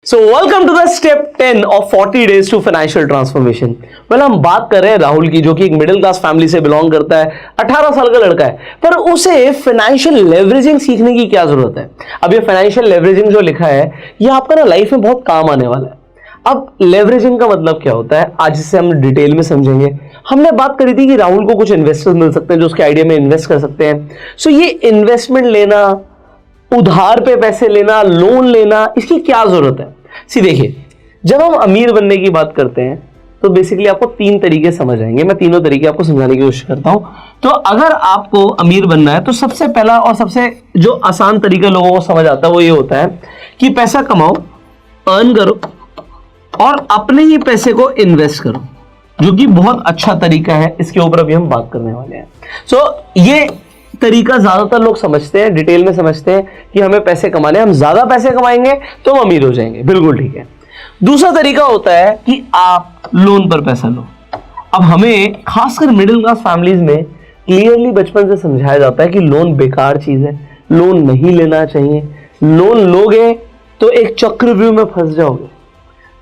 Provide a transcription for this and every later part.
So welcome to the step 10 of 40 days to financial transformation. Well हम बात कर रहे हैं राहुल की, जो कि एक मिडिल क्लास फैमिली से बिलोंग करता है, 18 साल का लड़का है, पर उसे फाइनेंशियल लेवरेजिंग सीखने की क्या जरूरत है। अब ये फाइनेंशियल लेवरेजिंग जो लिखा है ये आपका ना लाइफ में बहुत काम आने वाला है। अब लेवरेजिंग का मतलब क्या होता है, आज इसे हम डिटेल में समझेंगे। हमने बात करी थी कि राहुल को कुछ इन्वेस्टर्स मिल सकते हैं जो उसके आइडिया में इन्वेस्ट कर सकते हैं। सो ये इन्वेस्टमेंट लेना, उधार पे पैसे लेना, लोन लेना, इसकी क्या जरूरत है। सी देखिए, जब हम अमीर बनने की बात करते हैं तो बेसिकली आपको तीन तरीके समझ आएंगे। मैं तीनों तरीके आपको समझाने की कोशिश करता हूं। तो अगर आपको अमीर बनना है तो सबसे पहला और सबसे जो आसान तरीका लोगों को समझ आता है वो ये होता है कि पैसा कमाओ, अर्न करो और अपने ही पैसे को इन्वेस्ट करो, जो कि बहुत अच्छा तरीका है। इसके ऊपर अभी हम बात करने वाले हैं। सो ये तरीका ज्यादातर लोग समझते हैं, डिटेल में समझते हैं कि हमें पैसे कमाने, हम ज्यादा पैसे कमाएंगे तो हम अमीर हो जाएंगे। बिल्कुल ठीक है। दूसरा तरीका होता है कि आप लोन पर पैसा लो। अब हमें खासकर मिडिल क्लास फैमिलीज में क्लियरली बचपन से समझाया जाता है कि लोन बेकार चीज है, लोन नहीं लेना चाहिए। लोन लोगे तो एक चक्रव्यूह में फंस जाओगे,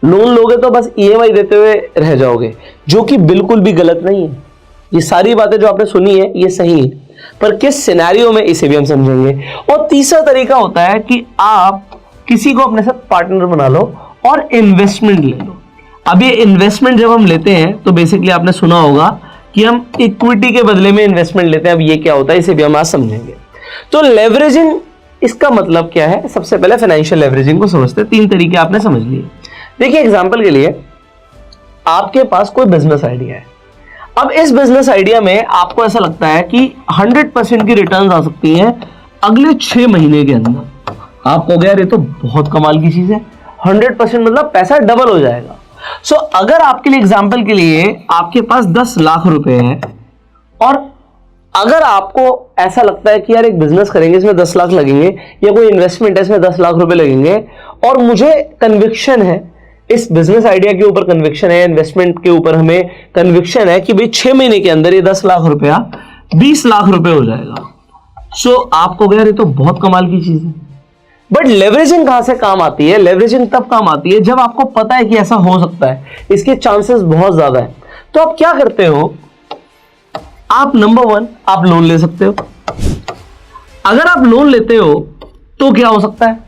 लोन लोगे तो बस ईएमआई देते हुए रह जाओगे, जो कि बिल्कुल भी गलत नहीं है। ये सारी बातें जो आपने सुनी है ये सही है, पर किस सिनेरियो में, इसे भी हम समझेंगे। और तीसरा तरीका होता है कि आप किसी को अपने साथ पार्टनर बना लो और इन्वेस्टमेंट ले लो। अब ये इन्वेस्टमेंट जब हम लेते हैं तो बेसिकली आपने सुना होगा कि हम इक्विटी के बदले में इन्वेस्टमेंट लेते हैं। अब ये क्या होता है इसे भी हम आज समझेंगे। तो लेवरेजिंग, इसका मतलब क्या है। सबसे पहले फाइनेंशियल लेवरेजिंग को समझते हैं। तीन तरीके आपने समझ लिए। देखिए, एग्जाम्पल के लिए आपके पास कोई बिजनेस आइडिया है। अब इस बिजनेस आइडिया में आपको ऐसा लगता है कि 100% की रिटर्न्स आ सकती हैं अगले 6 महीने के अंदर। आप कहोगे यार ये तो बहुत कमाल की चीज है, 100% मतलब पैसा डबल हो जाएगा। सो अगर आपके लिए, एग्जाम्पल के लिए, आपके पास 10 लाख रुपए हैं और अगर आपको ऐसा लगता है कि यार एक बिजनेस करेंगे, इसमें 10 लाख लगेंगे, या कोई इन्वेस्टमेंट है इसमें 10 लाख रुपए लगेंगे, और मुझे कन्विक्शन है, इस बिजनेस आइडिया के ऊपर कन्विक्शन है, इन्वेस्टमेंट के ऊपर हमें कन्विक्शन है कि भाई 6 महीने के अंदर ये 10 लाख रुपया 20 लाख रुपए हो जाएगा। सो आपको यार ये तो बहुत कमाल की चीज है। बट लेवरेजिंग कहां से काम आती है। लेवरेजिंग तब काम आती है जब आपको पता है कि ऐसा हो सकता है, इसके चांसेस बहुत ज्यादा है। तो आप क्या करते हो, आप नंबर 1 आप लोन ले सकते हो। अगर आप लोन लेते हो तो क्या हो सकता है,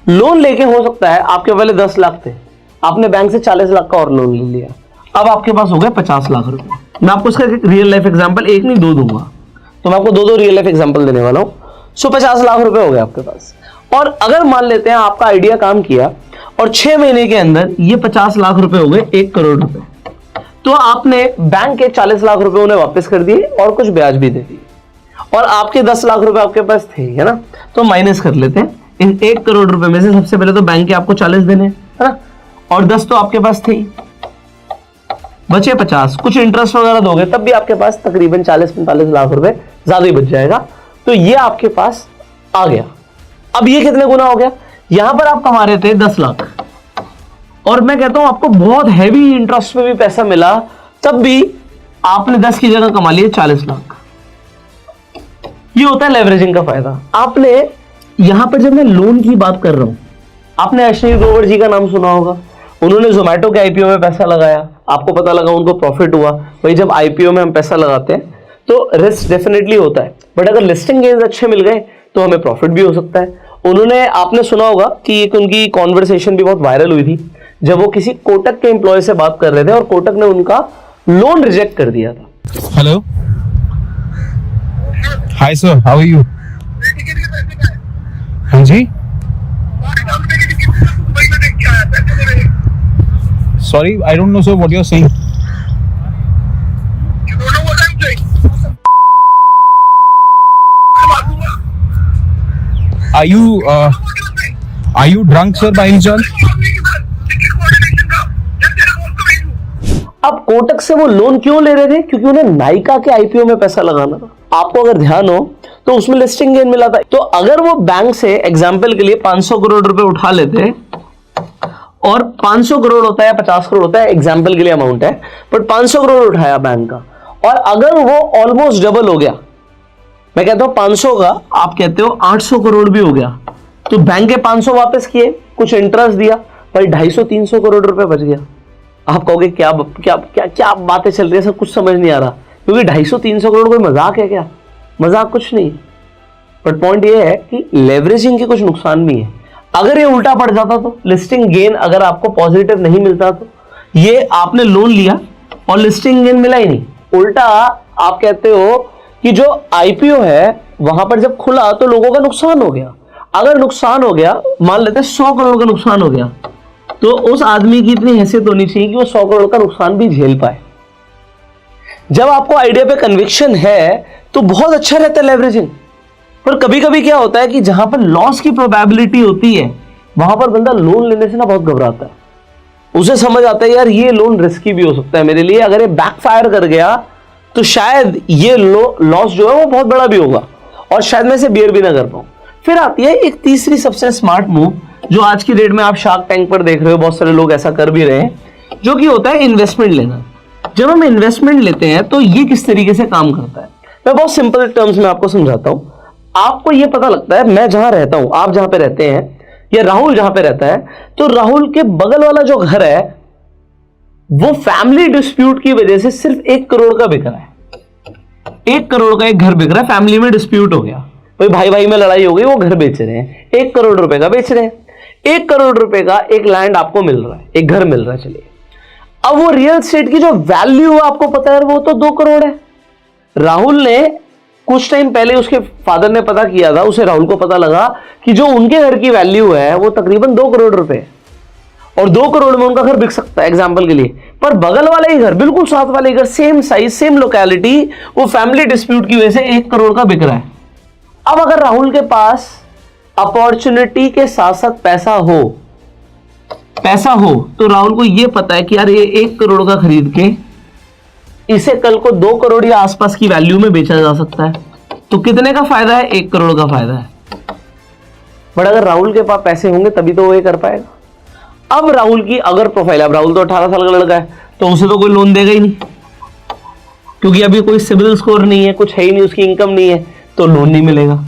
लोन लेके हो सकता है आपके पहले 10 लाख थे, आपने बैंक से 40 लाख का और लोन ले लिया, अब आपके पास हो गए 50 लाख रुपए। मैं आपको इसका रियल लाइफ एग्जांपल एक नहीं 2 दूंगा, तो मैं आपको 2 रियल लाइफ एग्जांपल देने वाला हूं। सो 50 लाख रुपए हो गए आपके पास। और अगर मान लेते हैं आपका आइडिया काम किया और 6 महीने के अंदर ये 50 लाख रुपए हो गए 1 करोड़ रुपए, तो आपने बैंक के 40 लाख रुपए उन्हें वापस कर दिए और कुछ ब्याज भी दे दिए, और आपके 10 लाख रुपए आपके पास थे, है ना। तो माइनस कर लेते हैं इन 1 करोड़ रुपए में से। सबसे पहले तो बैंक के आपको 40 देने, है ना, और 10 तो आपके पास थे, बचे 50। कुछ इंटरेस्ट वगैरह दोगे तब भी आपके पास तकरीबन 40-45 लाख रुपए ज्यादा ही बच जाएगा। तो ये आपके पास आ गया। अब ये कितने गुना हो गया, यहां पर आप कमा रहे थे 10 लाख, और मैं कहता हूं आपको बहुत हैवी इंटरेस्ट में भी पैसा मिला, तब भी आपने 10 की जगह कमा लिए 40 लाख। ये होता है लेवरेजिंग का फायदा। आपने यहां पर, जब मैं लोन की बात कर रहा हूं, आपने अश्विनी ग्रोवर जी का नाम सुना होगा। उन्होंने जोमेटो के आईपीओ में पैसा लगाया, आपको पता लगा, उनको प्रॉफिट हुआ। भाई जब आईपीओ में हम पैसा लगाते हैं तो रिस्क डेफिनेटली होता है, बट अगर लिस्टिंग गेन्स अच्छे मिल गए तो हमें प्रॉफिट भी हो सकता है। उन्होंने, आपने सुना होगा कि एक उनकी कॉन्वर्सेशन भी बहुत वायरल हुई थी, जब वो किसी कोटक के एम्प्लॉय से बात कर रहे थे और कोटक ने उनका लोन रिजेक्ट कर दिया था। Hello, hi sir, how are you. हाँ जी, sorry, I don't know sir what you're saying. You don't know what I'm saying. Are you drunk sir by any chance? अब कोटक से वो लोन क्यों ले रहे थे, क्योंकि उन्हें नाइका के आईपीओ में पैसा लगाना था। आपको अगर ध्यान हो तो उसमें लिस्टिंग गेन मिला था। तो अगर वो बैंक से एग्जांपल के लिए 500 करोड़ रुपए उठा लेते, और 500 करोड़ होता है, 50 करोड़ होता है, एग्जाम्पल के लिए अमाउंट है, बट 500 करोड़ उठाया बैंक का, और अगर वो ऑलमोस्ट डबल हो गया, मैं कहता हूं 500 का आप कहते हो 800 करोड़ भी हो गया, तो बैंक के 500 वापस किए, कुछ इंटरेस्ट दिया, भाई 250-300 करोड़ रुपए बच गया। आप कहोगे क्या क्या क्या क्या बातें चल रही है, सब कुछ समझ नहीं आ रहा, क्योंकि 250-300 करोड़ कोई मजाक है क्या? मजाक कुछ नहीं। बट पॉइंट ये है कि लेवरेजिंग के कुछ नुकसान भी है। अगर ये उल्टा पड़ जाता तो लिस्टिंग गेन अगर आपको पॉजिटिव नहीं मिलता तो, ये आपने लोन लिया और लिस्टिंग गेन मिला ही नहीं, उल्टा आप कहते हो कि जो आईपीओ है वहां पर जब खुला तो लोगों का नुकसान हो गया। अगर नुकसान हो गया, मान लेते हैं 100 करोड़ का नुकसान हो गया, तो उस आदमी की इतनी हैसियत होनी चाहिए कि वो 100 करोड़ का नुकसान भी झेल पाए। जब आपको आइडिया पे कन्विक्शन है तो बहुत अच्छा रहता है लेवरेजिंग। पर कभी कभी क्या होता है कि जहां पर लॉस की प्रोबेबिलिटी होती है वहां पर बंदा लोन लेने से ना बहुत घबराता है। उसे समझ आता है यार ये लोन रिस्की भी हो सकता है मेरे लिए, अगर ये बैकफायर कर गया तो शायद ये लॉस जो है वो बहुत बड़ा भी होगा और शायद मैं इसे बियर भी ना कर पाऊं। फिर आती है एक तीसरी सबसे स्मार्ट मूव, जो आज की डेट में आप शार्क टैंक पर देख रहे हो, बहुत सारे लोग ऐसा कर भी रहे हैं, जो कि होता है इन्वेस्टमेंट लेना। जब हम इन्वेस्टमेंट लेते हैं तो ये किस तरीके से काम करता है, मैं बहुत सिंपल टर्म्स में आपको समझाता हूं। आपको ये पता लगता है, मैं जहां रहता हूं, आप जहां पे रहते हैं, या राहुल जहां पे रहता है, तो राहुल के बगल वाला जो घर है वो फैमिली डिस्प्यूट की वजह से सिर्फ 1 करोड़ का बिक रहा है। 1 करोड़ का एक घर बिक रहा है, फैमिली में डिस्प्यूट हो गया, भाई भाई भाई में लड़ाई हो गई, वो घर बेच रहे हैं, 1 करोड़ रुपए का बेच रहे हैं। 1 करोड़ रुपए का एक लैंड आपको मिल रहा है, एक घर मिल रहा है। चलिए, अब वो रियल एस्टेट की जो वैल्यू है आपको पता है वो तो 2 करोड़ है। राहुल ने कुछ टाइम पहले, उसके फादर ने पता किया था, उसे राहुल को पता लगा कि जो उनके घर की वैल्यू है वो तकरीबन 2 करोड़ रुपए है, और 2 करोड़ में उनका घर बिक सकता है एग्जांपल के लिए। पर बगल वाला ही घर, बिल्कुल साथ वाले घर, सेम साइज सेम लोकेलिटी, वो फैमिली डिस्प्यूट की वजह से 1 करोड़ का बिक रहा है। अब अगर राहुल के पास अपॉर्चुनिटी के साथ साथ पैसा हो तो राहुल को यह पता है कि यार ये 1 करोड़ का खरीद के इसे कल को 2 करोड़ या आसपास की वैल्यू में बेचा जा सकता है। तो कितने का फायदा है? 1 करोड़ का फायदा है। बट अगर राहुल के पास पैसे होंगे तभी तो वो ये कर पाएगा। अब राहुल की अगर प्रोफाइल, अब राहुल तो 18 साल का लड़का है, तो उसे तो कोई लोन देगा ही नहीं, क्योंकि अभी कोई सिविल स्कोर नहीं है, कुछ है ही नहीं, उसकी इनकम नहीं है, तो लोन नहीं मिलेगा।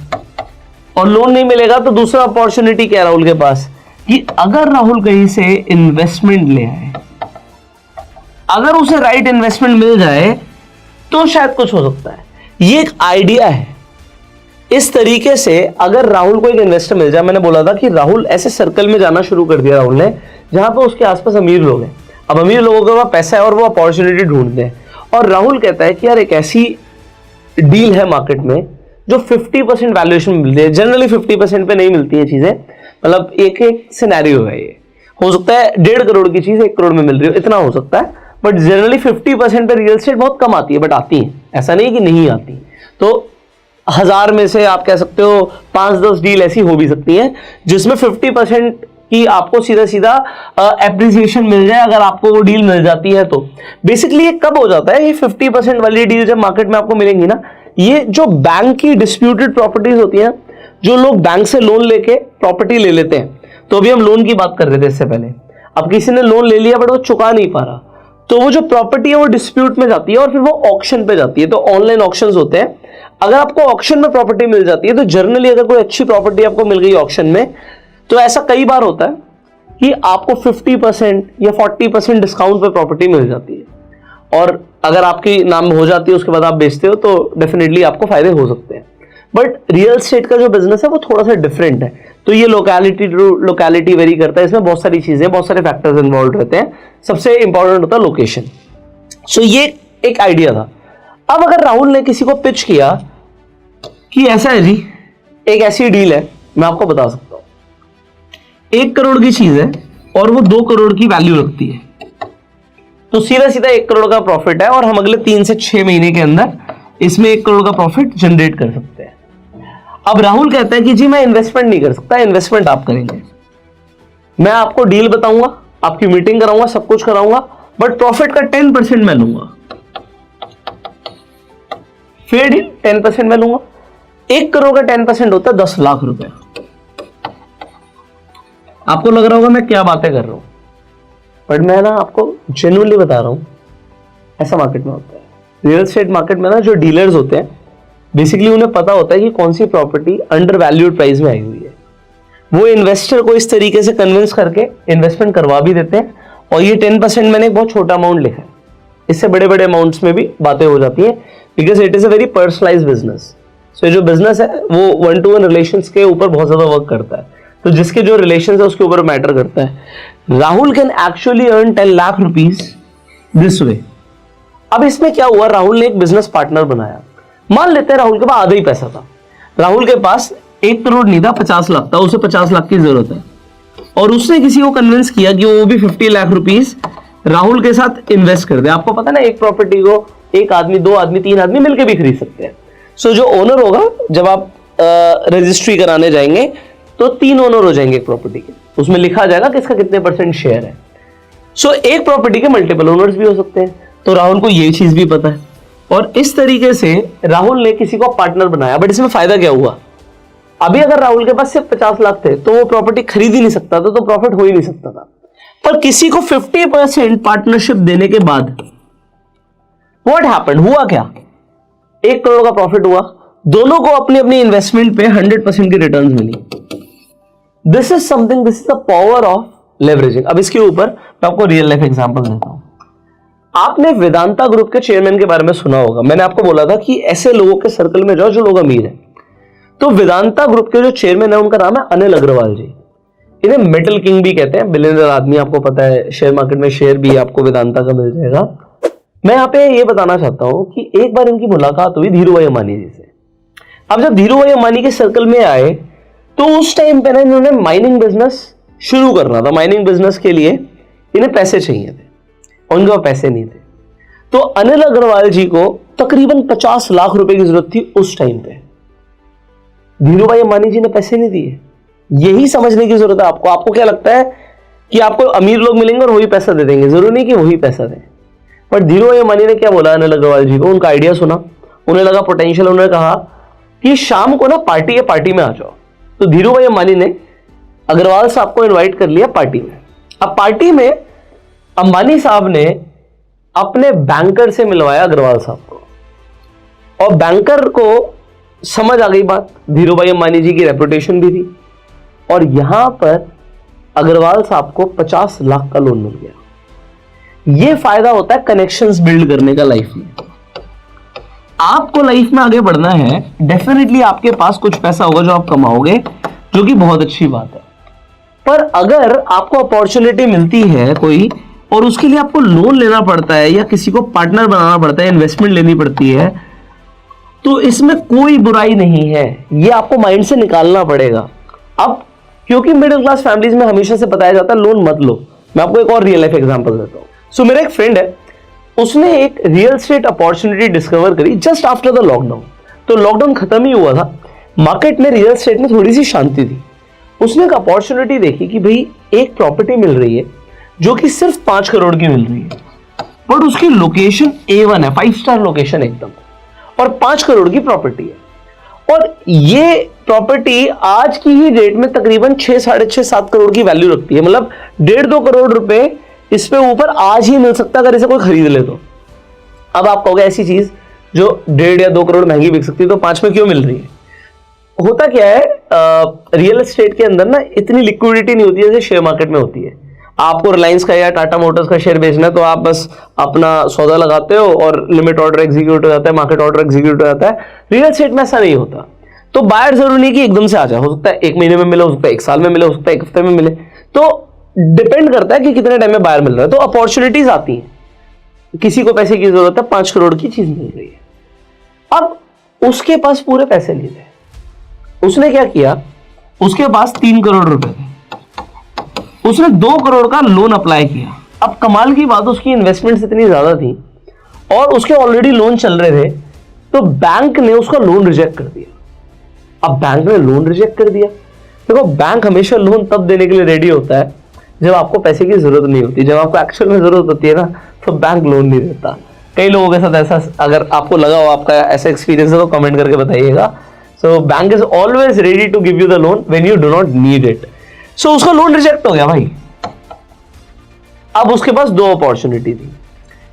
और लोन नहीं मिलेगा तो दूसरा अपॉर्चुनिटी क्या है राहुल के पास, कि अगर राहुल कहीं से इन्वेस्टमेंट ले आए, अगर उसे राइट इन्वेस्टमेंट मिल जाए तो शायद कुछ हो सकता है। ये एक आइडिया है। इस तरीके से अगर राहुल को एक इन्वेस्टर मिल जाए, मैंने बोला था कि राहुल ऐसे सर्कल में जाना शुरू कर दिया राहुल ने, जहां पर उसके आसपास अमीर लोग हैं। अब अमीर लोगों के पास पैसा है और वो अपॉर्चुनिटी ढूंढते हैं, और राहुल कहता है कि यार एक ऐसी डील है मार्केट में जो 50% वैल्यूएशन मिलती है। जनरली 50% पे नहीं मिलती है चीजें, मतलब एक सिनेरियो है, ये हो सकता है 1.5 करोड़ की चीज 1 करोड़ में मिल रही हो, इतना हो सकता है। बट जनरली 50% पे रियल एस्टेट बहुत कम आती है, बट आती है, ऐसा नहीं कि नहीं आती। तो 1000 में से आप कह सकते हो 5-10 डील ऐसी हो भी सकती हैं जिसमें 50% की आपको सीधा सीधा एप्रिसिएशन मिल जाए, अगर आपको वो डील मिल जाती है तो। बेसिकली ये कब हो जाता है, ये 50% वाली डील जब मार्केट में आपको मिलेंगी ना, ये जो बैंक की डिस्प्यूटेड प्रॉपर्टीज होती हैं, जो लोग बैंक से लोन लेके प्रॉपर्टी ले लेते हैं। तो अभी हम लोन की बात कर रहे थे इससे पहले, अब किसी ने लोन ले लिया बट वो चुका नहीं पा रहा, तो वो जो प्रॉपर्टी है वो डिस्प्यूट में जाती है और फिर वो ऑक्शन पे जाती है। तो ऑनलाइन ऑक्शंस होते हैं, अगर आपको ऑक्शन में प्रॉपर्टी मिल जाती है तो जनरली अगर कोई अच्छी प्रॉपर्टी आपको मिल गई ऑक्शन में, तो ऐसा कई बार होता है कि आपको 50% या 40% डिस्काउंट पे प्रॉपर्टी मिल जाती है, और अगर आपकी नाम हो जाती है उसके बाद आप बेचते हो तो डेफिनेटली आपको फायदे हो सकते हैं। बट रियल एस्टेट का जो बिजनेस है वो थोड़ा सा डिफरेंट है, तो ये लोकेलिटी टू लोकेलिटी वेरी करता है, इसमें बहुत सारी चीजें, बहुत सारे फैक्टर्स इन्वॉल्व रहते हैं। सबसे इंपॉर्टेंट होता है लोकेशन। सो ये एक आइडिया था। अब अगर राहुल ने किसी को पिच किया कि ऐसा है जी, एक ऐसी डील है, मैं आपको बता सकता हूं, 1 करोड़ की चीज है और वो 2 करोड़ की वैल्यू रखती है, तो सीधा सीधा 1 करोड़ का प्रॉफिट है, और हम अगले 3 से 6 महीने के अंदर इसमें 1 करोड़ का प्रॉफिट जनरेट कर सकते हैं। अब राहुल कहता है कि जी मैं इन्वेस्टमेंट नहीं कर सकता, इन्वेस्टमेंट आप करेंगे, मैं आपको डील बताऊंगा, आपकी मीटिंग कराऊंगा, सब कुछ कराऊंगा, बट प्रॉफिट का 10% मैं लूंगा। फेयर डील, 10% मैं लूंगा। 1 करोड़ का 10% होता है 10 लाख रुपए। आपको लग रहा होगा मैं क्या बातें कर रहा हूं, बट मैं ना आपको जेन्युइनली बता रहा हूं, ऐसा मार्केट में होता है। रियल एस्टेट मार्केट में ना जो डीलर्स होते हैं, बेसिकली उन्हें पता होता है कि कौन सी प्रॉपर्टी अंडर वैल्यूड प्राइस में आई हुई है। वो इन्वेस्टर को इस तरीके से कन्विंस करके इन्वेस्टमेंट करवा भी देते हैं। और ये 10% मैंने एक बहुत छोटा अमाउंट लिखा है, इससे बड़े बड़े अमाउंट्स में भी बातें हो जाती हैं, because it is a very personalized business. So ये जो बिजनेस है वो 1-to-1 रिलेशंस के ऊपर बहुत ज्यादा वर्क करता है, तो जिसके जो रिलेशंस है उसके ऊपर मैटर करता है। Rahul can actually earn 10 lakh rupees this way. अब इसमें क्या हुआ, राहुल ने एक बिजनेस पार्टनर बनाया। मान लेते हैं राहुल के पास आधा ही पैसा था, राहुल के पास 1 करोड़ नहीं था, 50 लाख था, उसे 50 लाख की जरूरत है। और उसने किसी को कन्विंस किया कि वो भी 50 लाख रुपीस राहुल के साथ इन्वेस्ट कर दे। आपको पता है ना, एक प्रॉपर्टी को एक आदमी, 2 आदमी, 3 आदमी मिलकर भी खरीद सकते हैं। सो जो ओनर होगा, जब आप रजिस्ट्री कराने जाएंगे तो 3 ओनर हो जाएंगे एक प्रॉपर्टी के, उसमें लिखा जाएगा कि इसका कितने % शेयर है। सो एक प्रॉपर्टी के मल्टीपल ओनर्स भी हो सकते हैं, तो राहुल को ये चीज भी पता है। और इस तरीके से राहुल ने किसी को पार्टनर बनाया। बट इसमें फायदा क्या हुआ, अभी अगर राहुल के पास सिर्फ 50 लाख थे तो वो प्रॉपर्टी खरीद ही नहीं सकता था, तो प्रॉफिट हो ही नहीं सकता था। पर किसी को 50% पार्टनरशिप देने के बाद व्हाट हैपेंड, हुआ क्या, 1 करोड़ का प्रॉफिट हुआ, दोनों को अपनी अपनी इन्वेस्टमेंट पे 100% की रिटर्न्स मिली। This is something, this is the power of leveraging. अब इसके ऊपर मैं आपको रियल लाइफ एग्जांपल देता हूं। आपने वेदांता ग्रुप के चेयरमैन के बारे में सुना होगा। मैंने आपको बोला था कि ऐसे लोगों के सर्कल में जाओ जो लोग अमीर हैं। तो वेदांता ग्रुप के जो चेयरमैन है उनका नाम है अनिल अग्रवाल जी। इन्हें मेटल किंग भी कहते हैं, बिलियनर आदमी, आपको पता है। शेयर मार्केट में शेयर भी आपको वेदांता का मिल जाएगा। मैं यहाँ पे ये बताना चाहता हूं कि एक बार इनकी मुलाकात हुई धीरूभाई अंबानी जी से। अब जब धीरूभाई अंबानी के सर्कल में आए तो उस टाइम पे ना इन्होंने माइनिंग बिजनेस शुरू करना था। माइनिंग बिजनेस के लिए इन्हें पैसे चाहिए थे, उनके पास पैसे नहीं थे। तो अनिल अग्रवाल जी को तकरीबन 50 लाख रुपए की जरूरत थी उस टाइम पे। धीरूभाई अंबानी जी ने पैसे नहीं दिए। यही समझने की जरूरत है आपको। आपको क्या लगता है कि आपको अमीर लोग मिलेंगे और वही पैसा दे देंगे? जरूरी नहीं कि वही पैसा दें। पर धीरूभाई अंबानी ने क्या बोला अनिल अग्रवाल जी को, उनका आइडिया सुना, उन्हें लगा पोटेंशियल, उन्होंने कहा कि शाम को ना पार्टी है, पार्टी में आ जाओ। तो धीरूभाई अंबानी ने अग्रवाल साहब को इनवाइट कर लिया पार्टी में। अब पार्टी में अंबानी साहब ने अपने बैंकर से मिलवाया अग्रवाल साहब को, और बैंकर को समझ आ गई बात, धीरूभाई अंबानी जी की रेपुटेशन भी थी, और यहां पर अग्रवाल साहब को 50 लाख का लोन मिल गया। यह फायदा होता है कनेक्शंस बिल्ड करने का लाइफ में। आपको लाइफ में आगे बढ़ना है, डेफिनेटली आपके पास कुछ पैसा होगा जो आप कमाओगे, जो कि बहुत अच्छी बात है। पर अगर आपको अपॉर्चुनिटी मिलती है कोई, और उसके लिए आपको लोन लेना पड़ता है या किसी को पार्टनर बनाना पड़ता है, इन्वेस्टमेंट लेनी पड़ती है, तो इसमें कोई बुराई नहीं है। ये आपको माइंड से निकालना पड़ेगा। अब क्योंकि मिडिल क्लास फैमिलीज में हमेशा से बताया जाता है लोन मत लो। मैं आपको एक और रियल लाइफ एग्जांपल देता हूं। सो मेरा एक फ्रेंड है, उसने एक रियल एस्टेट अपॉर्चुनिटी डिस्कवर करी जस्ट आफ्टर द लॉकडाउन। तो लॉकडाउन खत्म ही हुआ था, मार्केट में रियल एस्टेट में थोड़ी सी शांति थी। उसने एक अपॉर्चुनिटी देखी कि भाई एक प्रॉपर्टी मिल रही है जो कि सिर्फ 5 करोड़ की मिल रही है, बट उसकी लोकेशन A1 है, 5 स्टार लोकेशन एकदम, और 5 करोड़ की प्रॉपर्टी है। और ये प्रॉपर्टी आज की ही डेट में तकरीबन 6, 6.5, 7 करोड़ की वैल्यू रखती है। मतलब 1.5-2 करोड़ रुपए इस पे ऊपर आज ही मिल सकता है अगर इसे कोई खरीद ले तो। अब आप कहोगे ऐसी चीज जो 1.5 या 2 करोड़ महंगी बिक सकती है तो 5 में क्यों मिल रही है? होता क्या है, रियल एस्टेट के अंदर ना इतनी लिक्विडिटी नहीं होती है जैसे शेयर मार्केट में होती है। आपको रिलायंस का या टाटा मोटर्स का शेयर बेचना है तो आप बस अपना सौदा लगाते हो और लिमिट ऑर्डर एग्जीक्यूट हो जाता है, मार्केट ऑर्डर एग्जीक्यूट हो जाता है। रियल एस्टेट में ऐसा नहीं होता। तो बायर जरूरी नहीं कि एकदम से आ जाए, हो सकता है 1 महीने में मिले, हो सकता है 1 साल में मिले, हो सकता है 1 हफ्ते में मिले। तो डिपेंड करता है कि कितने टाइम में बायर मिल रहा है। तो अपॉर्चुनिटीज आती हैं, किसी को पैसे की जरूरत है, 5 करोड़ की चीज मिल रही है। अब उसके पास पूरे पैसे नहीं थे। उसने क्या किया, उसके पास 3 करोड़ रुपए थे, उसने 2 करोड़ का लोन अप्लाई किया। अब कमाल की बात, उसकी इन्वेस्टमेंट्स इतनी ज्यादा थी और उसके ऑलरेडी लोन चल रहे थे, तो बैंक ने उसका लोन रिजेक्ट कर दिया। अब बैंक ने लोन रिजेक्ट कर दिया। देखो, बैंक हमेशा लोन तब देने के लिए रेडी होता है जब आपको पैसे की जरूरत नहीं होती। जब आपको एक्चुअल में जरूरत होती है ना, तो बैंक लोन नहीं देता। कई लोगों के साथ ऐसा, अगर आपको लगा हो आपका ऐसा एक्सपीरियंस है तो कमेंट करके बताइएगा। So bank is always ready to give you the loan when you do not need it. So उसका लोन रिजेक्ट हो गया भाई। अब उसके पास 2 अपॉर्चुनिटी थी।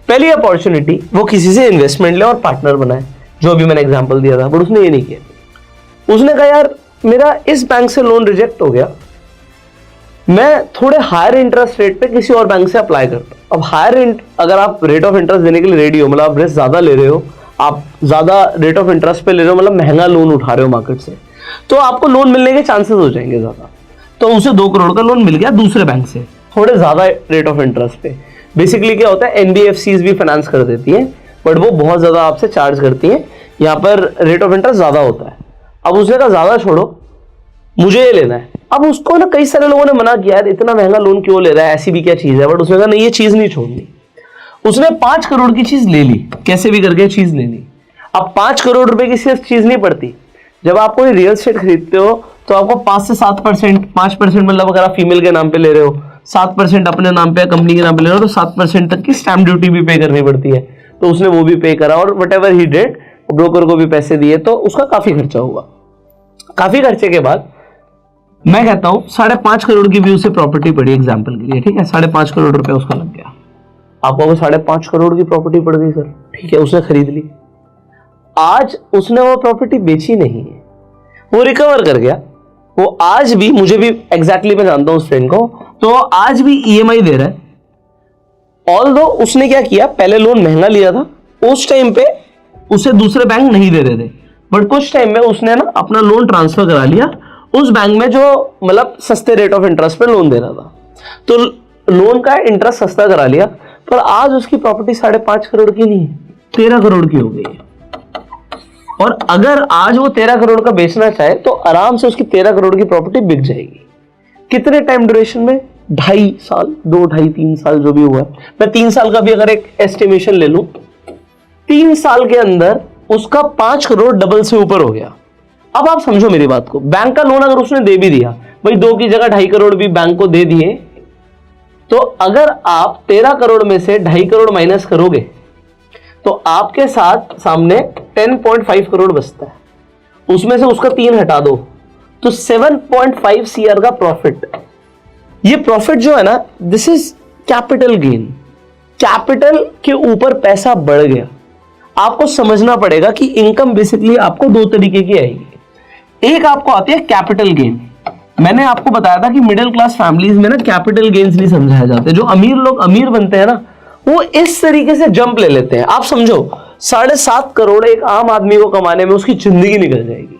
पहली अपॉर्चुनिटी, वो किसी से इन्वेस्टमेंट ले और पार्टनर बनाए, जो अभी मैंने एग्जांपल दिया था, बट उसने ये नहीं किया। उसने कहा यार मेरा इस बैंक से लोन रिजेक्ट हो गया, मैं थोड़े हायर इंटरेस्ट रेट पे किसी और बैंक से अप्लाई करता हूँ। अब हायर अगर आप रेट ऑफ इंटरेस्ट देने के लिए रेडी हो, मतलब आप रिस्क ज्यादा ले रहे हो, आप ज्यादा रेट ऑफ इंटरेस्ट पे ले रहे हो, मतलब महंगा लोन उठा रहे हो मार्केट से, तो आपको लोन मिलने के चांसेस हो जाएंगे ज्यादा। तो उसे 2 करोड़ का लोन मिल गया दूसरे बैंक से थोड़े ज्यादा रेट ऑफ इंटरेस्ट पे। बेसिकली क्या होता है, एनबीएफसीज भी फाइनेंस कर देती हैं, बट वो बहुत ज्यादा आपसे चार्ज करती हैं, यहाँ पर रेट ऑफ इंटरेस्ट ज्यादा होता है। अब उसने कहा ज्यादा छोड़ो, मुझे ये लेना है। अब उसको ना कई सारे लोगों ने मना किया, यार इतना महंगा लोन क्यों ले रहा है, ऐसी भी क्या चीज है, बट उसने कहा नहीं ये चीज नहीं छोड़नी। उसने 5 करोड़ की चीज ले ली, कैसे भी करके चीज ले ली। अब 5 करोड़ रुपए की सिर्फ चीज नहीं पड़ती। जब आप कोई रियल एस्टेट खरीदते हो तो आपको 5 से 7%, 5% मतलब अगर आप फीमेल के नाम पे ले रहे हो, 7% अपने नाम पे या कंपनी के नाम पे ले रहे हो, तो 7% तक की स्टैंप ड्यूटी भी पे करनी पड़ती है। तो उसने वो भी पे करा और what ever he did, broker को भी पैसे दिए, तो उसका काफी खर्चा हुआ। काफी खर्चे के बाद मैं कहता हूं 5.5 करोड़ की भी उसे प्रॉपर्टी पड़ी एग्जाम्पल के लिए, ठीक है, 5.5 करोड़ रुपए उसका लग गया। आपको 5.5 करोड़ की प्रॉपर्टी पड़ गई सर, ठीक है, उसने खरीद ली। आज उसने वो प्रॉपर्टी बेची नहीं है, वो रिकवर कर गया। वो आज भी, मुझे भी एग्जैक्टली मैं जानता हूं उस फ्रेंड को, तो आज भी ईएमआई दे रहा है। ऑल्दो उसने क्या किया, पहले लोन महंगा लिया था, उस टाइम पे उसे दूसरे बैंक नहीं दे रहे थे, बट कुछ टाइम में उसने ना अपना लोन ट्रांसफर करा लिया उस बैंक में जो मतलब सस्ते रेट ऑफ इंटरेस्ट पे लोन दे रहा था। तो लोन का इंटरेस्ट सस्ता करा लिया, पर आज उसकी प्रॉपर्टी 5.5 करोड़ की नहीं, 13 करोड़ की हो गई है। और अगर आज वो 13 करोड़ का बेचना चाहे तो आराम से उसकी 13 करोड़ की प्रॉपर्टी बिक जाएगी। कितने टाइम ड्यूरेशन में? 2.5 साल, 2, 2.5, 3 साल जो भी हुआ है। मैं 3 साल का भी अगर एक एस्टिमेशन ले लूं, 3 साल के अंदर उसका 5 करोड़ डबल से ऊपर हो गया। अब आप समझो मेरी बात को, बैंक का लोन अगर उसने दे भी दिया, भाई 2 की जगह 2.5 करोड़ भी बैंक को दे दिए, तो अगर आप 13 करोड़ में से 2.5 करोड़ माइनस करोगे तो आपके साथ सामने 10.5 करोड़ बचता है। उसमें से उसका 3 हटा दो तो 7.5 सीआर का प्रॉफिट। ये प्रॉफिट जो है ना, this is capital gain. Capital के ऊपर पैसा बढ़ गया। आपको समझना पड़ेगा कि इनकम बेसिकली आपको 2 तरीके की आएगी। एक आपको आती है कैपिटल गेन। मैंने आपको बताया था कि मिडिल क्लास फैमिलीज में ना कैपिटल गेन्स नहीं समझाए जाते। जो अमीर लोग अमीर बनते हैं ना, वो इस तरीके से जंप ले लेते हैं। आप समझो 7.5 करोड़ एक आम आदमी को कमाने में उसकी जिंदगी निकल जाएगी।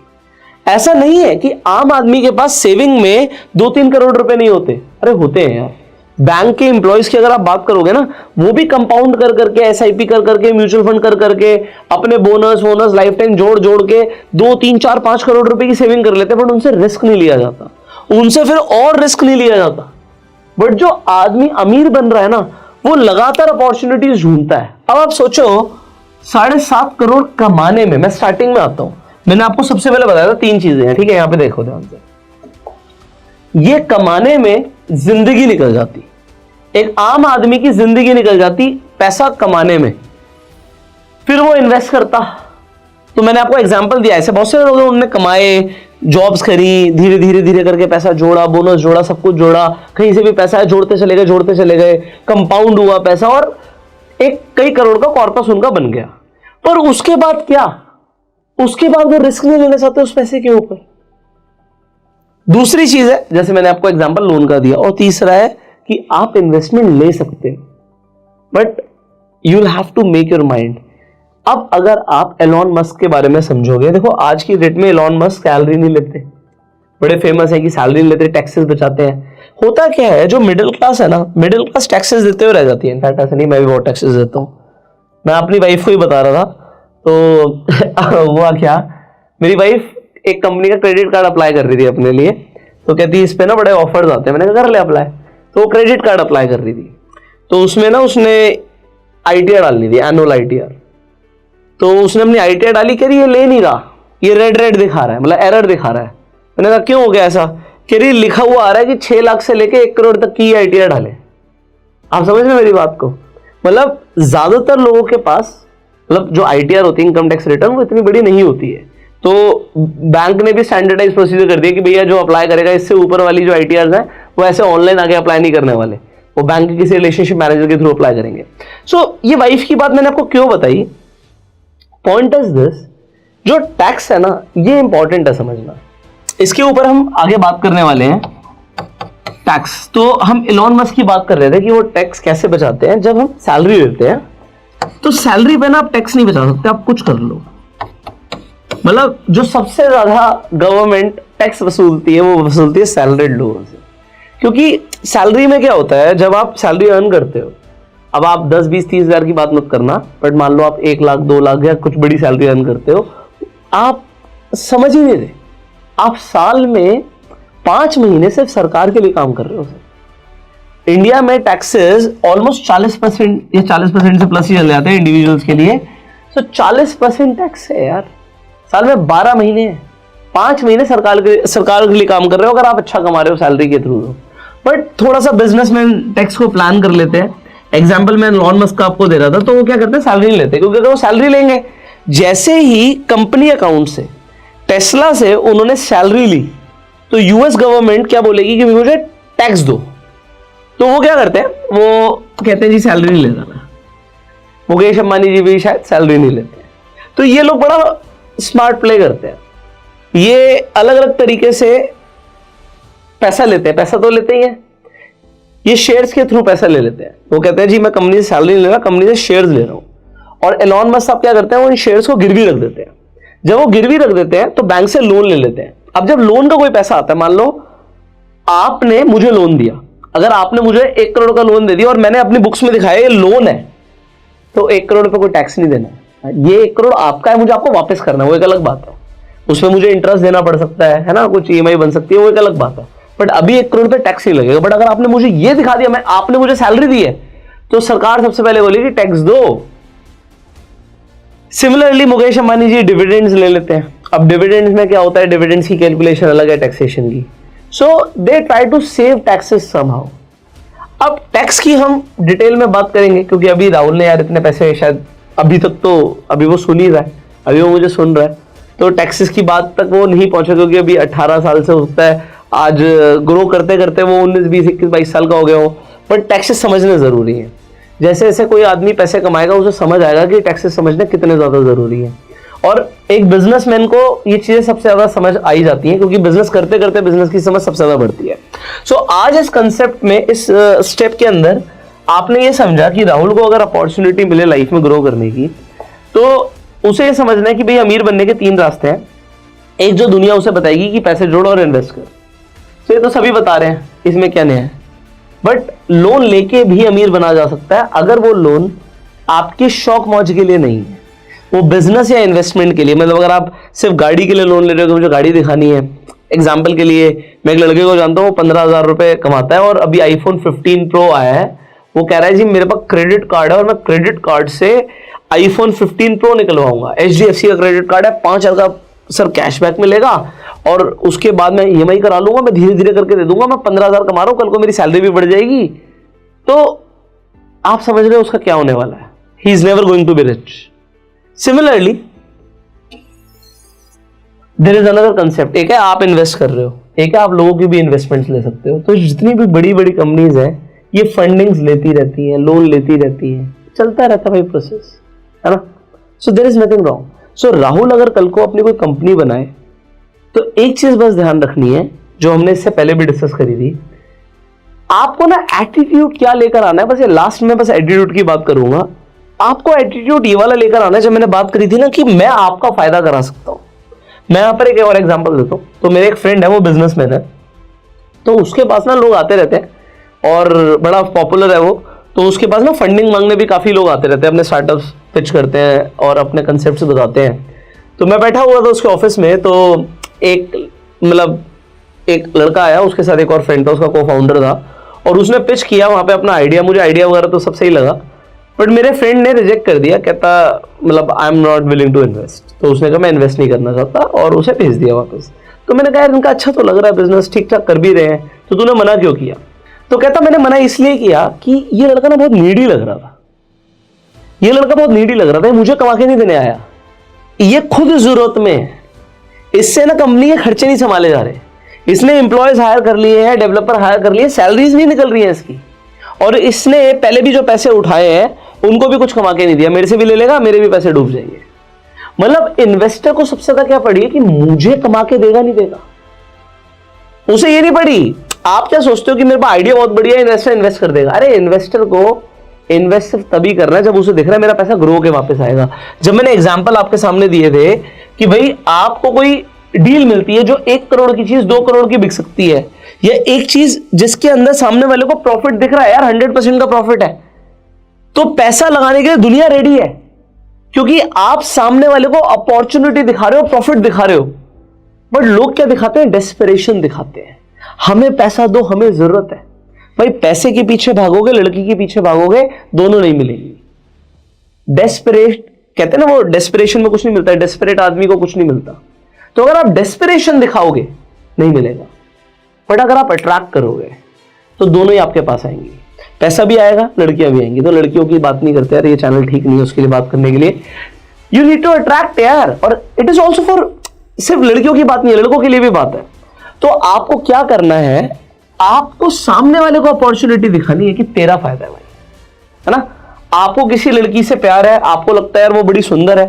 ऐसा नहीं है कि आम आदमी के पास सेविंग में 2-3 करोड़ रुपए नहीं होते। अरे होते हैं यार। बैंक के एम्प्लॉयज की अगर आप बात करोगे ना, वो भी कंपाउंड कर करके, एसआईपी कर करके, म्यूचुअल फंड कर करके, अपने बोनस लाइफ टाइम जोड़ जोड़ के 2, 3, 4, 5 करोड़ रुपए की सेविंग कर लेते हैं, बट उनसे रिस्क नहीं लिया जाता। उनसे फिर और रिस्क नहीं लिया जाता। बट जो आदमी अमीर बन रहा है ना, वो लगातार अपॉर्चुनिटीज ढूंढता है। अब आप सोचो 7.5 करोड़ कमाने में, मैं स्टार्टिंग में आता हूं, मैंने आपको सबसे पहले बताया था 3 चीजें हैं, ठीक है, यहां पे देखो ध्यान से। ये कमाने में जिंदगी निकल जाती, एक आम आदमी की जिंदगी निकल जाती पैसा कमाने में। फिर वो इन्वेस्ट करता। तो मैंने आपको एग्जांपल दिया, ऐसे बहुत से लोग हैं, उन्होंने कमाए, जॉब्स करी, धीरे धीरे धीरे करके पैसा जोड़ा, बोनस जोड़ा, सब कुछ जोड़ा, कहीं से भी पैसा है जोड़ते चले गए, कंपाउंड हुआ पैसा और एक कई करोड़ का कॉर्पस उनका बन गया। पर उसके बाद क्या? उसके बाद वो रिस्क नहीं लेना चाहते उस पैसे के ऊपर। दूसरी चीज है, जैसे मैंने आपको एग्जांपल लोन का दिया, और तीसरा है कि आप इन्वेस्टमेंट ले सकते हो, but you will have to make your mind. अब अगर आप एलॉन मस्क के बारे में समझोगे, देखो आज की डेट में एलॉन मस्क सैलरी नहीं लेते, बड़े फेमस है कि सैलरी नहीं लेते, टैक्सेस बचाते हैं। होता क्या है, जो मिडिल क्लास है ना, मिडिल क्लास टैक्सेस देते हुए रह जाती है। इनफैक्ट ऐसा नहीं, मैं भी बहुत टैक्सेस देता हूँ। मैं अपनी वाइफ को ही बता रहा था, तो हुआ क्या, मेरी वाइफ एक कंपनी का क्रेडिट कार्ड अप्लाई कर रही थी अपने लिए, तो कहती इस पे ना बड़े ऑफर्स आते हैं। मैंने कहा कर ले अप्लाई। तो वो क्रेडिट कार्ड अप्लाई कर रही थी, तो उसमें ना उसने आईटीआर डालनी थी, एनुअल आईटीआर। तो उसने अपनी आईटीआर डाली, कह रही ये ले नहीं रहा, ये रेड दिखा रहा है, मतलब एरर दिखा रहा है। मैंने कहा क्यों हो गया ऐसा? कह रही लिखा हुआ आ रहा है कि 6 लाख से लेके 1 करोड़ तक की आईटीआर डाले। आप समझ रहे मेरी बात को? मतलब ज्यादातर लोगों के पास, मतलब जो आईटीआर होती है, इनकम टैक्स रिटर्न, वो इतनी बड़ी नहीं होती है। तो बैंक ने भी स्टैंडर्डाइज प्रोसीजर कर दिया कि भैया जो अप्लाई करेगा, इससे ऊपर वाली जो आईटीआर है वो ऐसे ऑनलाइन आगे अप्लाई नहीं करने वाले, वो बैंक के किसी रिलेशनशिप मैनेजर के थ्रू अप्लाई करेंगे। सो ये वाइफ की बात मैंने आपको क्यों बताई? पॉइंट इज दिस, जो टैक्स है ना, ये इंपॉर्टेंट है समझना। इसके ऊपर हम आगे बात करने वाले हैं। टैक्स, तो हम इलॉन मस्क की बात कर रहे थे कि वो टैक्स कैसे बचाते हैं। जब हम सैलरी लेते हैं तो सैलरी पे ना आप टैक्स नहीं बचा सकते, आप कुछ कर लो। मतलब जो सबसे ज्यादा गवर्नमेंट टैक्स वसूलती है वो वसूलती है सैलरीड लोगों से, क्योंकि सैलरी में क्या होता है, जब आप सैलरी अर्न करते हो, अब आप 10, 20, 30 हजार की बात मत करना, बट मान लो आप 1 लाख 2 लाख या कुछ बड़ी सैलरी अर्न करते हो, आप समझ ही नहीं रहे, आप साल में 5 महीने सिर्फ सरकार के लिए काम कर रहे हो। इंडिया में टैक्सेस ऑलमोस्ट 40% या 40% से प्लस ही चले जाते हैं इंडिविजुअल्स के लिए। तो 40% टैक्स है यार, साल में 12 महीने, 5 महीने सरकार के लिए काम कर रहे हो अगर आप अच्छा कमा रहे हो सैलरी के थ्रू। बट थोड़ा सा बिजनेसमैन टैक्स को प्लान कर लेते हैं। एग्जाम्पल मैं इलॉन मस्क का आपको दे रहा था, तो वो क्या करते हैं, सैलरी नहीं लेते, क्योंकि अगर वो सैलरी लेंगे, जैसे ही कंपनी अकाउंट से टेस्ला से उन्होंने सैलरी ली तो यूएस गवर्नमेंट क्या बोलेगी कि मुझे टैक्स दो, तो वो क्या करते हैं, वो कहते हैं जी सैलरी नहीं लेना। मुकेश अंबानी जी भी शायद सैलरी नहीं लेते। तो ये लोग बड़ा स्मार्ट प्ले करते हैं, ये अलग अलग तरीके से पैसा लेते हैं। पैसा तो लेते ही हैं, ये शेयर्स के थ्रू पैसा ले लेते हैं। वो कहते हैं जी मैं कंपनी से सैलरी नहीं ले रहा, कंपनी से शेयर्स ले रहा हूं। और एलॉन मस्क साहब क्या करते हैं, वो इन शेयर्स को गिरवी रख देते हैं। जब वो गिरवी रख देते हैं तो बैंक से लोन ले लेते हैं। अब जब लोन का कोई पैसा आता है, मान लो आपने मुझे लोन दिया, अगर आपने मुझे 1 करोड़ का लोन दे दिया और मैंने अपनी बुक्स में दिखाया ये लोन है, तो 1 करोड़ पे कोई टैक्स नहीं देना। ये 1 करोड़ आपका है, मुझे आपको वापस करना है, वो एक अलग बात है। उसमें मुझे इंटरेस्ट देना पड़ सकता है ना, कुछ ईएमआई बन सकती है, वो एक अलग बात है। बट अभी 1 करोड़ पे टैक्स नहीं लगेगा। बट अगर आपने मुझे ये दिखा दिया, आपने मुझे सैलरी दी है, तो सरकार सबसे पहले बोलेगी टैक्स दो। सिमिलरली मुकेश अंबानी जी डिविडेंड्स ले लेते हैं। अब डिविडेंड्स में क्या होता है, डिविडेंड्स की कैलकुलेशन अलग है टैक्सेशन की। So they try to save taxes somehow. अब टैक्स की हम डिटेल में बात करेंगे, क्योंकि अभी राहुल ने यार इतने पैसे शायद अभी तक, तो अभी वो सुन ही रहा है, अभी वो मुझे सुन रहा है, तो टैक्सेस की बात तक वो नहीं पहुंचा, क्योंकि अभी 18 साल से होता है, आज ग्रो करते करते वो 19, 20, 21, 22 साल का हो गया हो। बट टैक्सेस समझने जरूरी है। जैसे जैसे कोई आदमी पैसे कमाएगा उसे समझ आएगा कि टैक्सेस समझने कितने ज्यादा जरूरी है। और एक बिजनेसमैन को ये चीजें सबसे ज्यादा समझ आई जाती हैं, क्योंकि बिजनेस करते करते बिजनेस की समझ सबसे ज्यादा बढ़ती है। सो आज इस कंसेप्ट में, इस स्टेप के अंदर आपने ये समझा कि राहुल को अगर अपॉर्चुनिटी मिले लाइफ में ग्रो करने की, तो उसे ये समझना है कि भाई अमीर बनने के 3 रास्ते हैं। एक जो दुनिया उसे बताएगी कि पैसे जोड़ और इन्वेस्ट कर, तो ये तो सभी बता रहे हैं, इसमें क्या नया है। बट लोन लेके भी अमीर बना जा सकता है, अगर वो लोन आपके शौक मौज के लिए नहीं है, वो बिजनेस या इन्वेस्टमेंट के लिए। मतलब अगर आप सिर्फ गाड़ी के लिए लोन ले रहे हो कि मुझे गाड़ी दिखानी है, एग्जाम्पल के लिए मैं एक लड़के को जानता हूँ, 15,000 रुपए कमाता है और अभी आईफोन 15 प्रो आया है। वो कह रहा है जी मेरे पास क्रेडिट कार्ड है और मैं क्रेडिट कार्ड से आईफोन 15 प्रो निकलवाऊंगा। HDFC का क्रेडिट कार्ड है, 5,000 का सर कैशबैक मिलेगा और उसके बाद मैं EMI करा लूंगा, मैं धीरे धीरे करके दे दूंगा, मैं 15,000 कमा रहा हूं, कल को मेरी सैलरी भी बढ़ जाएगी। तो आप समझ रहे हो उसका क्या होने वाला है, he is never going to be rich. Similarly there is another concept, एक है आप इन्वेस्ट कर रहे हो, एक है आप लोगों की भी इन्वेस्टमेंट्स ले सकते हो। तो जितनी भी बड़ी बड़ी कंपनीज हैं ये फंडिंग्स लेती रहती हैं, लोन लेती रहती हैं, चलता रहता भाई प्रोसेस, है ना। So there is nothing wrong. So Rahul अगर कल को अपनी कोई कंपनी बनाए तो एक चीज बस ध्यान रखनी है, जो हमने इससे पहले भी डिस्कस करी थी, आपको ना एटीट्यूड क्या लेकर आना है। बस ये लास्ट में बस एटीट्यूड की बात करूंगा। आपको एटीट्यूड ये वाला लेकर आना है, जब मैंने बात करी थी ना कि मैं आपका फायदा करा सकता हूं। मैं यहां पर एक और एग्जांपल देता हूं। तो मेरे एक फ्रेंड है, वो बिजनेसमैन है, तो उसके पास ना लोग आते रहते हैं और बड़ा पॉपुलर है वो, तो उसके पास ना फंडिंग मांगने भी काफी लोग आते रहते हैं, अपने स्टार्टअप्स पिच करते हैं और अपने कंसेप्ट बताते हैं। तो मैं बैठा हुआ था उसके ऑफिस में, तो एक लड़का आया, उसके साथ एक और फ्रेंड था, उसका को फाउंडर था, और उसने पिच किया वहां पे अपना आइडिया। मुझे आइडिया वगैरह तो सब सही लगा, बट मेरे फ्रेंड ने रिजेक्ट कर दिया, कहता I am not willing to invest. तो उसने कहा मैं इन्वेस्ट नहीं करना चाहता और उसे भेज दिया वापस। तो मैंने कहा यार इनका अच्छा तो लग रहा है, बिजनेस ठीक ठाक कर भी रहे हैं, तो तूने मना क्यों किया। तो कहता मैंने मना इसलिए किया कि ये लड़का ना बहुत नीडी लग रहा था, ये लड़का बहुत नीडी लग रहा था, मुझे कमा के नहीं देने आया, ये खुद जरूरत में है, इससे ना कंपनी के खर्चे नहीं संभाले जा रहे, इसने एम्प्लॉयज हायर कर लिए हैं, डेवलपर हायर कर लिए, सैलरीज नहीं निकल रही है इसकी, और इसने पहले भी जो पैसे उठाए हैं उनको भी कुछ कमा के नहीं दिया, मेरे से भी ले लेगा, मेरे भी पैसे डूब जाएंगे। मतलब इन्वेस्टर को सबसे ज्यादा क्या पड़ी है कि मुझे कमा के देगा नहीं देगा, उसे ये नहीं पड़ी आप क्या सोचते हो कि मेरे पास आइडिया बहुत बढ़िया है, इन्वेस्टर इन्वेस्ट कर देगा? अरे इन्वेस्टर को इन्वेस्ट सिर्फ तभी करना है जब उसे दिख रहा है मेरा पैसा ग्रो के वापस आएगा। जब मैंने एग्जांपल आपके सामने दिए थे कि भाई आपको कोई डील मिलती है जो 1 करोड़ की चीज 2 करोड़ की बिक सकती है, या एक चीज जिसके अंदर सामने वाले को प्रॉफिट दिख रहा है, यार 100% का प्रॉफिट है, तो पैसा लगाने के लिए दुनिया रेडी है, क्योंकि आप सामने वाले को अपॉर्चुनिटी दिखा रहे हो, प्रॉफिट दिखा रहे हो। बट लोग क्या दिखाते हैं? डेस्परेशन दिखाते हैं, हमें पैसा दो, हमें जरूरत है। भाई पैसे के पीछे भागोगे, लड़की के पीछे भागोगे, दोनों नहीं मिलेंगी। डेस्परेट कहते हैं ना, वो डेस्परेशन में कुछ नहीं मिलता है, डेस्परेट आदमी को कुछ नहीं मिलता। तो अगर आप डेस्परेशन दिखाओगे नहीं मिलेगा, बट अगर आप अट्रैक्ट करोगे तो दोनों ही आपके पास आएंगी, पैसा भी आएगा, लड़कियां भी आएंगी। तो लड़कियों की बात नहीं करते यार, ये चैनल ठीक नहीं है उसके लिए बात करने के लिए। यू नीड टू अट्रैक्ट यार, और इट इज ऑल्सो फॉर, सिर्फ लड़कियों की बात नहीं है, लड़कों के लिए भी बात है। तो आपको क्या करना है, आपको सामने वाले को अपॉर्चुनिटी दिखानी है कि तेरा फायदा है भाई, है ना। आपको किसी लड़की से प्यार है, आपको लगता है यार वो बड़ी सुंदर है,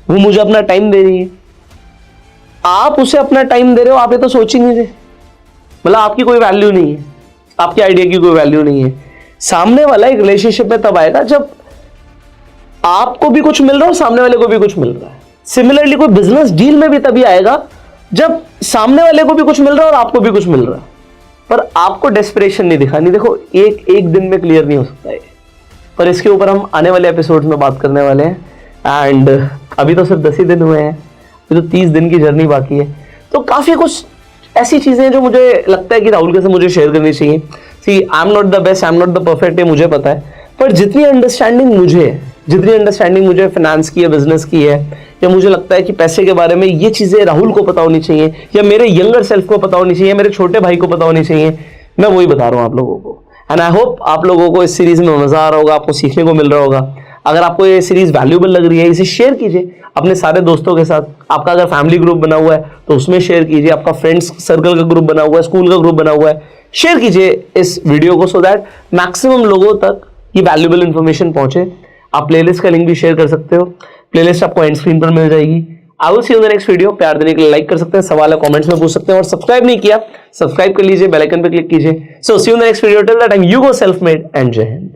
वो मुझे अपना टाइम दे रही है, आप उसे अपना टाइम दे रहे हो, आप ये तो सोच ही नहीं रहे, मतलब आपकी कोई वैल्यू नहीं है, आपके आइडिया की कोई वैल्यू नहीं है। सामने वाला एक रिलेशनशिप में तब आएगा जब आपको भी कुछ मिल रहा है और सामने वाले को भी कुछ मिल रहा है। सिमिलरली कोई बिजनेस डील में भी तभी आएगा जब सामने वाले को भी कुछ मिल रहा है और आपको भी कुछ मिल रहा है। पर आपको डेस्परेशन नहीं दिखानी। देखो एक दिन में क्लियर नहीं हो सकता है, पर इसके ऊपर हम आने वाले एपिसोड में बात करने वाले हैं। एंड अभी तो सिर्फ 10 ही दिन हुए हैं, अभी तो 30 दिन की जर्नी बाकी है। तो काफी कुछ ऐसी चीजें जो मुझे लगता है कि राहुल के साथ मुझे शेयर करनी चाहिए। See I am not the best, I am not the perfect, ये मुझे पता है, पर जितनी अंडरस्टैंडिंग मुझे फाइनेंस की है, बिजनेस की है, या मुझे लगता है कि पैसे के बारे में ये चीजें राहुल को पता होनी चाहिए, या मेरे यंगर सेल्फ को पता होनी चाहिए, मेरे छोटे भाई को पता होनी चाहिए, मैं वही बता रहा हूँ आप लोगों को। एंड आई होप आप लोगों को इस सीरीज में मजा आ रहा होगा, आपको सीखने को मिल रहा होगा। अगर आपको ये सीरीज वैल्यूएबल लग रही है, इसे शेयर कीजिए अपने सारे दोस्तों के साथ। आपका अगर फैमिली ग्रुप बना हुआ है तो उसमें शेयर कीजिए, आपका फ्रेंड्स सर्कल का ग्रुप बना हुआ है, स्कूल का ग्रुप बना हुआ है, शेयर कीजिए इस वीडियो को, सो दैट मैक्सिमम लोगों तक ये वैल्यूएबल इंफॉर्मेशन पहुंचे। आप प्लेलिस्ट का लिंक भी शेयर कर सकते हो, प्लेलिस्ट आपको एंड स्क्रीन पर मिल जाएगी। I will see you in the next video. प्यार देने के लिए लाइक कर सकते हैं, सवाल है कमेंट्स में पूछ सकते हैं, और सब्सक्राइब नहीं किया सब्सक्राइब कर लीजिए, बेल आइकन पे क्लिक कीजिए। So see you in the next video, till that time you go self made and जय हिंद।